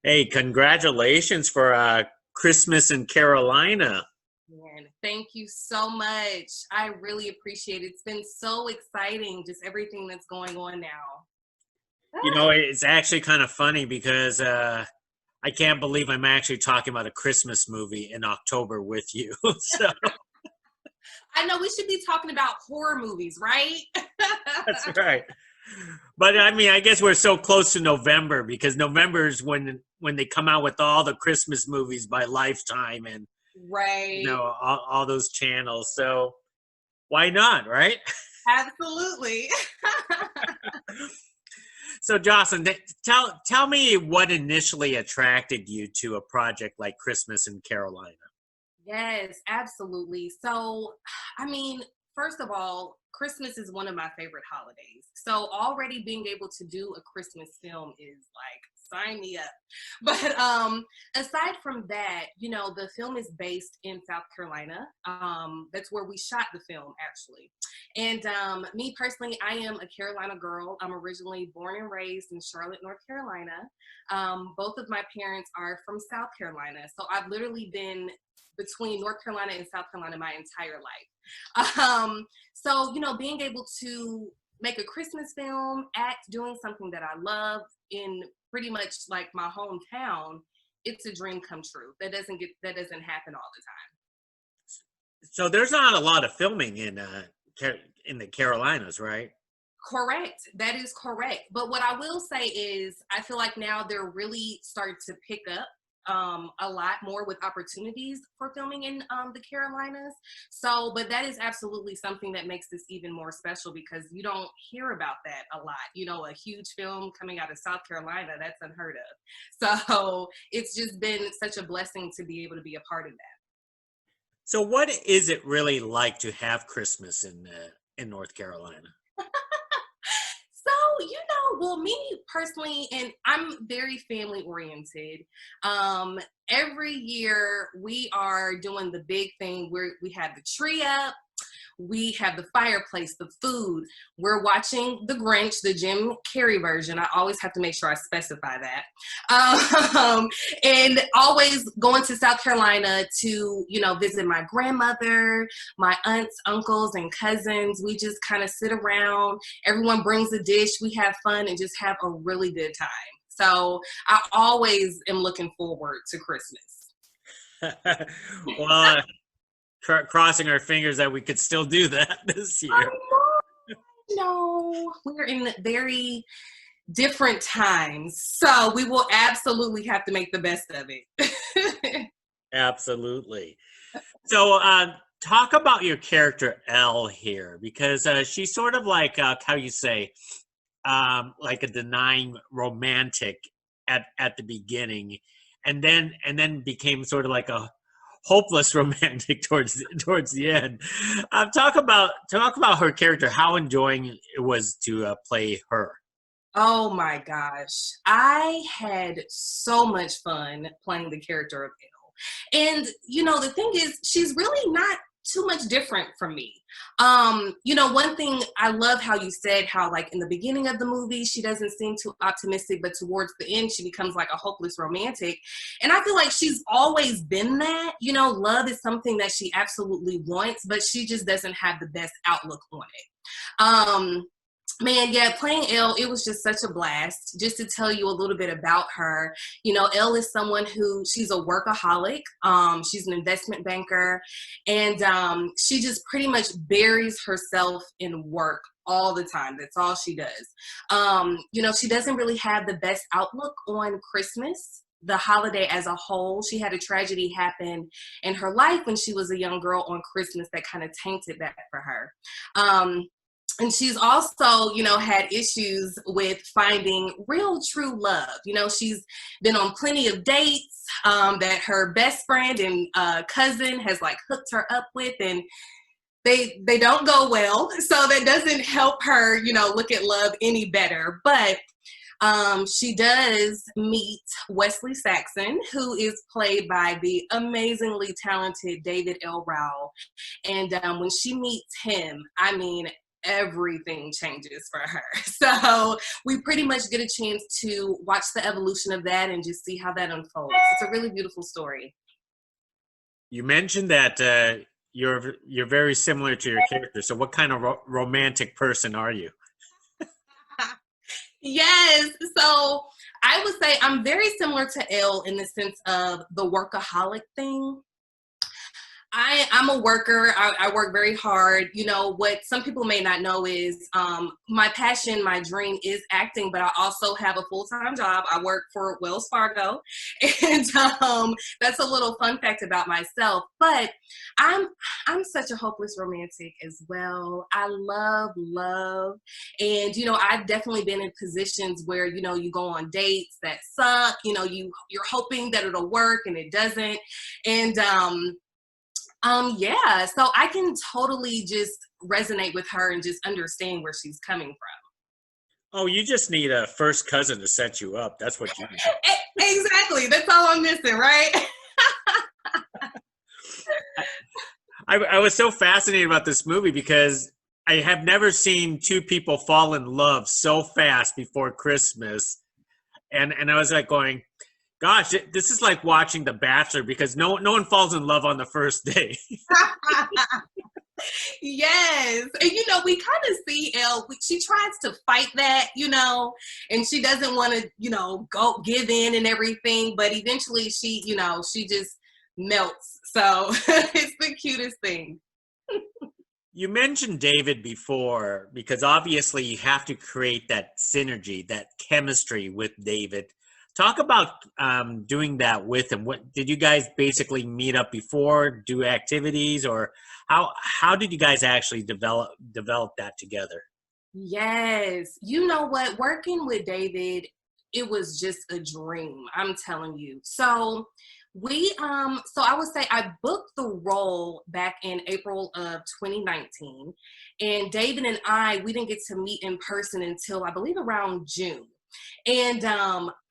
Hey, congratulations for Christmas in Carolina. Man, thank you so much. I really appreciate it. It's been so exciting, just everything that's going on now. You know, it's actually kind of funny because I can't believe I'm actually talking about a Christmas movie in October with you. So I know we should be talking about horror movies, right? that's right. But I mean, I guess we're so close to November because November is when they come out with all the Christmas movies by Lifetime and Right. all those channels. So why not, right? Absolutely. So, Jocelyn, tell me what initially attracted you to a project like Christmas in Carolina. Yes, absolutely. So, I mean, first of all, Christmas is one of my favorite holidays. So, already being able to do a Christmas film is like sign me up. But aside from that, the film is based in South Carolina. That's where we shot the film actually. And me personally, I am a Carolina girl. I'm originally born and raised in Charlotte, North Carolina. Both of my parents are from South Carolina. So I've literally been between North Carolina and South Carolina my entire life. So, being able to make a Christmas film, act, doing something that I love in pretty much like my hometown, it's a dream come true. That doesn't happen all the time. So, there's not a lot of filming in the Carolinas, right? Correct. That is correct. But what I will say is, I feel like now they're really starting to pick up a lot more with opportunities for filming in the Carolinas. So, but that is absolutely something that makes this even more special because you don't hear about that a lot. A huge film coming out of South Carolina, that's unheard of. So, it's just been such a blessing to be able to be a part of that. So, what is it really like to have Christmas in North Carolina? Well, me personally, and I'm very family oriented. Um, every year we are doing the big thing where we have the tree up, we have the fireplace, the food. We're watching The Grinch, the Jim Carrey version. I always have to make sure I specify that. And always going to South Carolina to, visit my grandmother, my aunts, uncles, and cousins. We just kind of sit around. Everyone brings a dish. We have fun and just have a really good time. So I always am looking forward to Christmas. Well, crossing our fingers that we could still do that this year. No, we're in very different times. So we will absolutely have to make the best of it. Absolutely. So, talk about your character Elle here, because she's sort of like how you say, like a denying romantic at the beginning, and then became sort of like a hopeless romantic towards the end. Talk about her character. How enjoying it was to play her. Oh my gosh. I had so much fun playing the character of Elle. And, the thing is, she's really not too much different from me. One thing I love how you said how, like, in the beginning of the movie, she doesn't seem too optimistic, but towards the end, she becomes like a hopeless romantic. And I feel like she's always been that. Love is something that she absolutely wants, but she just doesn't have the best outlook on it. Man, yeah, playing Elle, it was just such a blast. Just to tell you a little bit about her, Elle is someone who she's a workaholic. She's an investment banker, and she just pretty much buries herself in work all the time. That's all she does. She doesn't really have the best outlook on Christmas, the holiday as a whole. She had a tragedy happen in her life when she was a young girl on Christmas that kind of tainted that for her. And she's also, had issues with finding real true love. She's been on plenty of dates that her best friend and cousin has like hooked her up with, and they don't go well. So that doesn't help her, look at love any better. But she does meet Wesley Saxon, who is played by the amazingly talented David L. Rowell. And when she meets him, I mean, everything changes for her. So we pretty much get a chance to watch the evolution of that and just see how that unfolds. It's a really beautiful story. You mentioned that you're very similar to your character. So, what kind of romantic person are you? Yes. So I would say I'm very similar to Elle in the sense of the workaholic thing. I'm a worker. I work very hard. You know, what some people may not know is my passion, my dream is acting, but I also have a full-time job. I work for Wells Fargo. And that's a little fun fact about myself. But I'm I'm such a hopeless romantic as well. I love love. And you know, I've definitely been in positions where, you know, you go on dates that suck, you know, you're hoping that it'll work and it doesn't. And yeah, so I can totally just resonate with her and just understand where she's coming from. Oh, you just need a first cousin to set you up. That's what you need. Exactly. That's all I'm missing, right? I was so fascinated about this movie because I have never seen two people fall in love so fast before Christmas. And I was like going, gosh, this is like watching The Bachelor because no one falls in love on the first day. Yes. And you know, we kind of see Elle, she tries to fight that, you know, and she doesn't want to, you know, go give in and everything, but eventually she, you know, she just melts. So it's the cutest thing. You mentioned David before because obviously you have to create that synergy, that chemistry with David. Talk about doing that with him. What did you guys basically meet up before, do activities, or how did you guys actually develop that together? Yes. You know what? Working with David, it was just a dream. I'm telling you. So I would say I booked the role back in April of 2019. And David and we didn't get to meet in person until I believe around June. And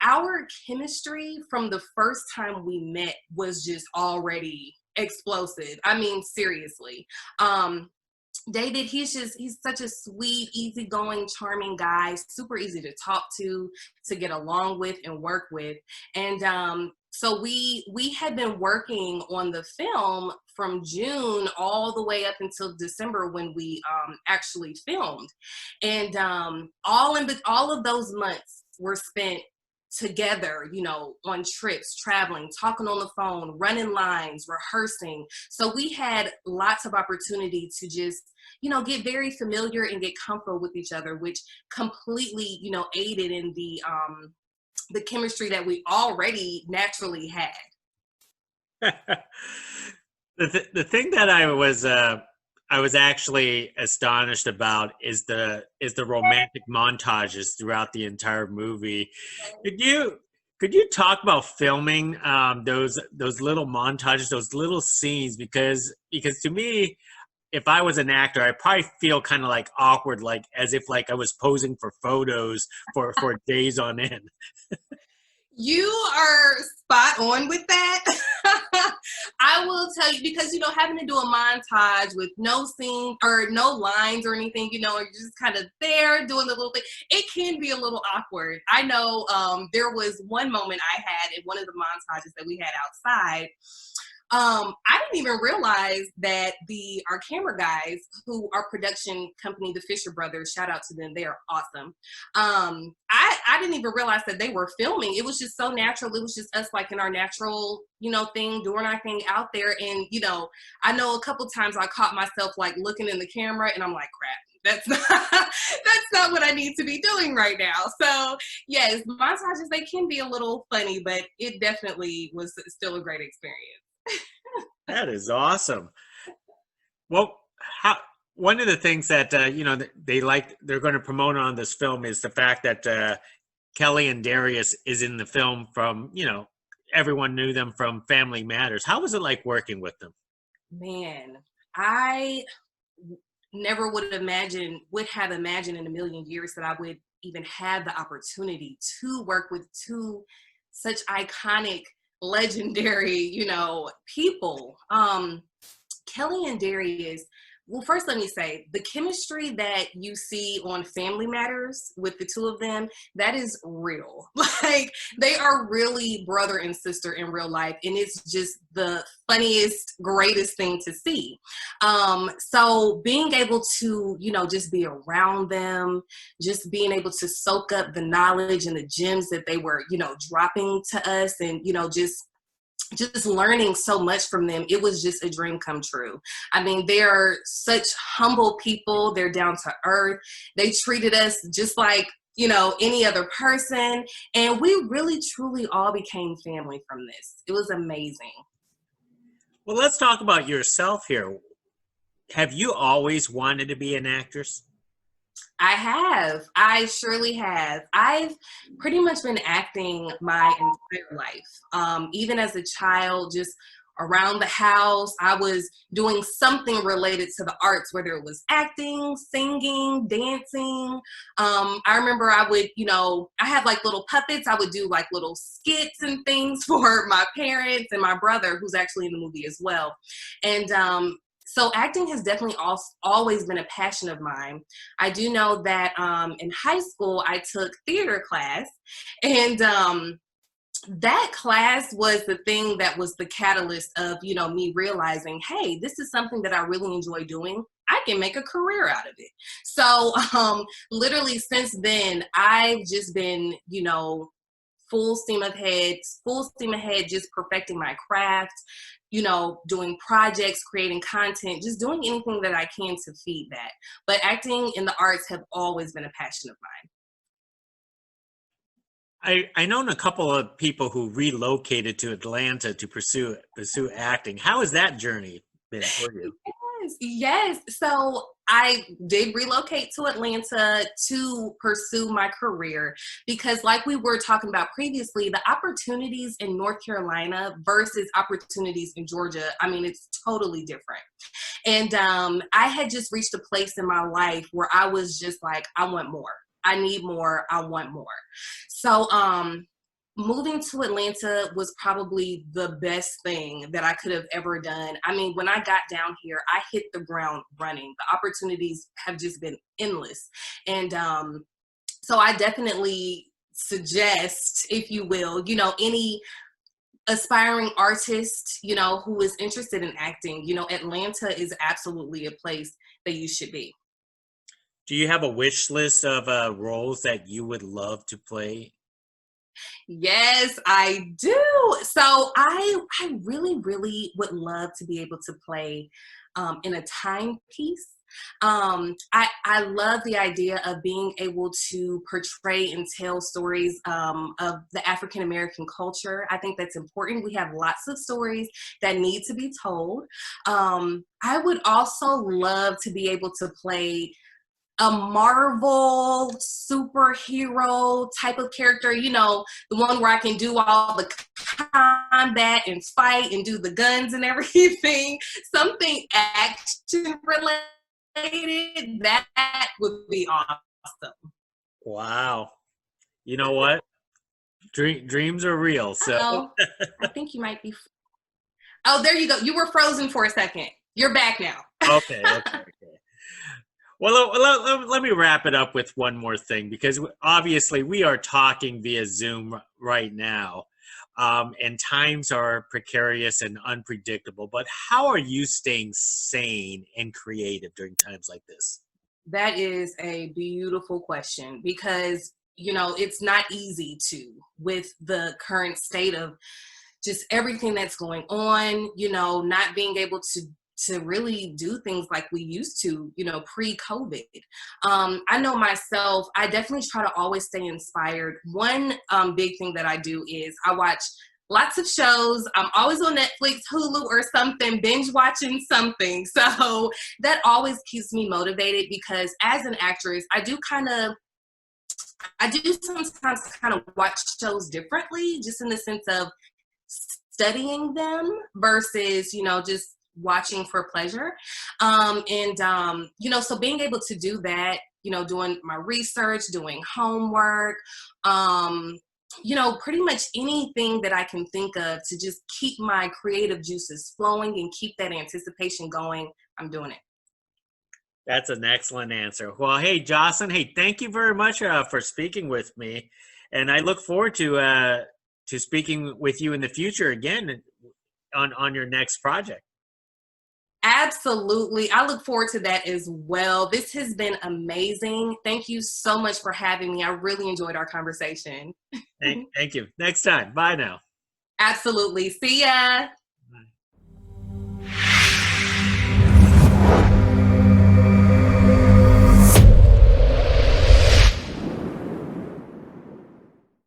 our chemistry from the first time we met was just already explosive. I mean, seriously. David, he's such a sweet, easygoing, charming guy, super easy to talk to get along with and work with. And so we had been working on the film from June all the way up until December when we actually filmed. And all of those months were spent together, you know, on trips, traveling, talking on the phone, running lines, rehearsing. So we had lots of opportunity to just, you know, get very familiar and get comfortable with each other, which completely, you know, aided in the chemistry that we already naturally had. The thing that I was actually astonished about is the romantic montages throughout the entire movie. Could you talk about filming those little montages, those little scenes? Because to me, if I was an actor, I probably feel kind of like awkward, like as if like I was posing for photos for days on end. You are spot on with that. I will tell you because you know having to do a montage with no scene or no lines or anything, you know, you're just kind of there doing the little thing. It can be a little awkward. I know there was one moment I had in one of the montages that we had outside. I didn't even realize that our camera guys, who our production company, the Fisher Brothers, shout out to them, they are awesome. I didn't even realize that they were filming. It was just so natural. It was just us like in our natural, you know, thing, doing our thing out there. And you know, I know a couple times I caught myself like looking in the camera, and I'm like, crap. That's not, that's not what I need to be doing right now. So yes, montages, they can be a little funny, but it definitely was still a great experience. That is awesome. Well, one of the things that you know they're going to promote on this film is the fact that Kelly and Darius is in the film from, you know, everyone knew them from Family Matters. How was it like working with them? Man, I never would have imagined in a million years that I would even have the opportunity to work with two such iconic, legendary, you know, people. Kelly and Darius, well, first let me say the chemistry that you see on Family Matters with the two of them, that is real. Like they are really brother and sister in real life, and it's just the funniest, greatest thing to see. So being able to, just be around them, just being able to soak up the knowledge and the gems that they were, dropping to us, and just learning so much from them, it was just a dream come true. I mean, they're such humble people. They're down to earth. They treated us just like, any other person. And we really, truly all became family from this. It was amazing. Well, let's talk about yourself here. Have you always wanted to be an actress? I have. I surely have. I've pretty much been acting my entire life. Even as a child, just around the house, I was doing something related to the arts, whether it was acting, singing, dancing. I remember I would, I had like little puppets. I would do like little skits and things for my parents and my brother, who's actually in the movie as well. And so acting has definitely always been a passion of mine. I do know that in high school, I took theater class, and that class was the thing that was the catalyst of, me realizing, hey, this is something that I really enjoy doing. I can make a career out of it. So literally since then, I've just been, full steam ahead, just perfecting my craft, doing projects, creating content, just doing anything that I can to feed that. But acting in the arts have always been a passion of I known a couple of people who relocated to Atlanta to pursue acting. How has that journey been for mine. you? Yes. So I did relocate to Atlanta to pursue my career because, like we were talking about previously, the opportunities in North Carolina versus opportunities in Georgia, I mean, it's totally different. And I had just reached a place in my life where I was just like, I want more. I need more. I want more. So moving to Atlanta was probably the best thing that I could have ever done. I mean, when I got down here, I hit the ground running. The opportunities have just been endless. And so I definitely suggest, if you will, any aspiring artist, who is interested in acting, Atlanta is absolutely a place that you should be. Do you have a wish list of roles that you would love to play? Yes, I do. So I really, really would love to be able to play in a timepiece. I love the idea of being able to portray and tell stories of the African American culture. I think that's important. We have lots of stories that need to be told. I would also love to be able to play a Marvel superhero type of character, the one where I can do all the combat and fight and do the guns and everything, something action related, that would be awesome. Wow. You know what? Dreams are real. So Oh, I think you might be. Oh, there you go. You were frozen for a second. You're back now. okay. Well, let me wrap it up with one more thing because obviously we are talking via Zoom right now, and times are precarious and unpredictable. But how are you staying sane and creative during times like this? That is a beautiful question because, it's not easy to with the current state of just everything that's going on, not being able to really do things like we used to, pre-COVID. I know myself, I definitely try to always stay inspired. One big thing that I do is I watch lots of shows. I'm always on Netflix, Hulu, or something, binge watching something. So that always keeps me motivated because as an actress, I do sometimes kind of watch shows differently, just in the sense of studying them versus, just watching for pleasure. So being able to do that, doing my research, doing homework, pretty much anything that I can think of to just keep my creative juices flowing and keep that anticipation going, I'm doing it. That's an excellent answer. Well, hey, Jocelyn, hey, thank you very much for speaking with me, and I look forward to speaking with you in the future again on your next project. Absolutely. I look forward to that as well. This has been amazing. Thank you so much for having me. I really enjoyed our conversation. Thank you. Next time. Bye now. Absolutely. See ya.